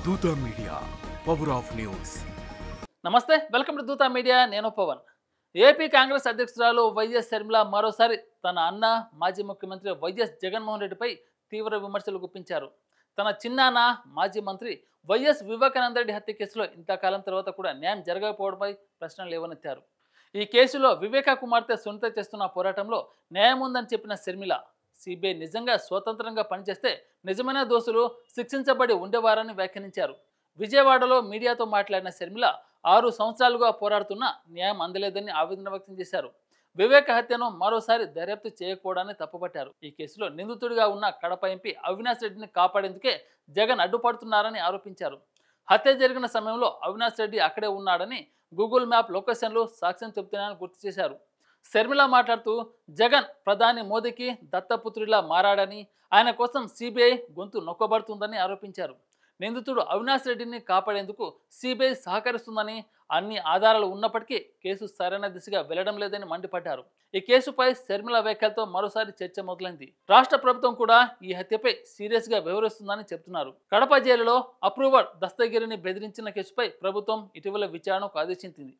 దూత media power of news. నమస్తే, welcome to దూత మీడియా. నేను పవన్. ఏపీ కాంగ్రెస్ అధ్యక్షురాలు వైఎస్ షర్మిల మరోసారి తన అన్న మాజీ ముఖ్యమంత్రి వైఎస్ జగన్మోహన్ రెడ్డిపై తీవ్ర విమర్శలు గుప్పించారు. తన చిన్నాన్న మాజీ మంత్రి వైఎస్ వివేకానంద రెడ్డి హత్య కేసులో ఇంతకాలం తర్వాత కూడా న్యాయం జరగకపోవడంపై ప్రశ్నలు లేవనెత్తారు. ఈ కేసులో వివేకా కుమార్తె సునీత చేస్తున్న పోరాటంలో న్యాయం ఉందని చెప్పిన షర్మిల, సిబిఐ నిజంగా స్వతంత్రంగా పనిచేస్తే నిజమైన దోషులు శిక్షించబడి ఉండేవారని వ్యాఖ్యానించారు. విజయవాడలో మీడియాతో మాట్లాడిన షర్మిల 6 సంవత్సరాలుగా పోరాడుతున్నా న్యాయం అందలేదని ఆవేదన వ్యక్తం చేశారు. వివేక హత్యను మరోసారి దర్యాప్తు చేయకపోవడాన్ని తప్పుపట్టారు. ఈ కేసులో నిందితుడిగా ఉన్న కడప ఎంపీ అవినాష్ రెడ్డిని కాపాడేందుకే జగన్ అడ్డుపడుతున్నారని ఆరోపించారు. హత్య జరిగిన సమయంలో అవినాష్ రెడ్డి అక్కడే ఉన్నాడని గూగుల్ మ్యాప్ లొకేషన్లు సాక్ష్యం చెబుతున్నాయని గుర్తు చేశారు. షర్మిల మాట్లాడుతూ, జగన్ ప్రధాని మోదీకి దత్తపుత్రుడిలా మారాడని, ఆయన కోసం సిబిఐ గొంతు నొక్కబడుతుందని ఆరోపించారు. నిందితుడు అవినాష్ రెడ్డిని కాపాడేందుకు సిబిఐ సహకరిస్తుందని, అన్ని ఆధారాలు ఉన్నప్పటికీ కేసు సరైన దిశగా వెళ్లడం లేదని మండిపడ్డారు. ఈ కేసుపై షర్మిల వ్యాఖ్యలతో మరోసారి చర్చ మొదలైంది. రాష్ట్ర ప్రభుత్వం కూడా ఈ హత్యపై సీరియస్ గా వ్యవహరిస్తుందని చెబుతున్నారు. కడప జైలులో అప్రూవర్ దస్తగిరిని బెదిరించిన కేసుపై ప్రభుత్వం ఇటీవల విచారణకు ఆదేశించింది.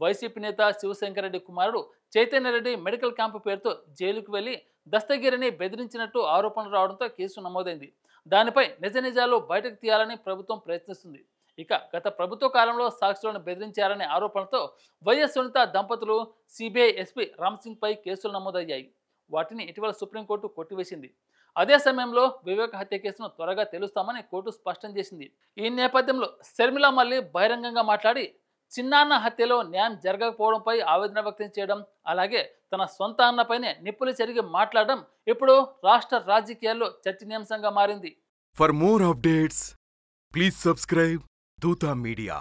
వైసీపీ నేత శివశంకర్ రెడ్డి కుమారుడు చైతన్యరెడ్డి మెడికల్ క్యాంపు పేరుతో జైలుకు వెళ్లి దస్తగిరిని బెదిరించినట్టు ఆరోపణలు రావడంతో కేసు నమోదైంది. దానిపై నిజ నిజాలు బయటకు తీయాలని ప్రభుత్వం ప్రయత్నిస్తుంది. ఇక గత ప్రభుత్వ కాలంలో సాక్షులను బెదిరించారనే ఆరోపణలతో వైఎస్ సునీత దంపతులు, సిబిఐ ఎస్పీ రామ్సింగ్ పై కేసులు నమోదయ్యాయి. వాటిని ఇటీవల సుప్రీంకోర్టు కొట్టివేసింది. అదే సమయంలో వివేక హత్య కేసును త్వరగా తెలుస్తామని కోర్టు స్పష్టం చేసింది. ఈ నేపథ్యంలో షర్మిల మళ్ళీ బహిరంగంగా మాట్లాడి, చిన్నాన్న హత్యలో న్యాయం జరగకపోవడంపై ఆవేదన వ్యక్తం చేయడం, అలాగే తన సొంత అన్నపైనే నిప్పులు చెరిగి మాట్లాడడం ఇప్పుడు రాష్ట్ర రాజకీయాల్లో చర్చనీయాంశంగా మారింది. For more updates please subscribe దూత మీడియా.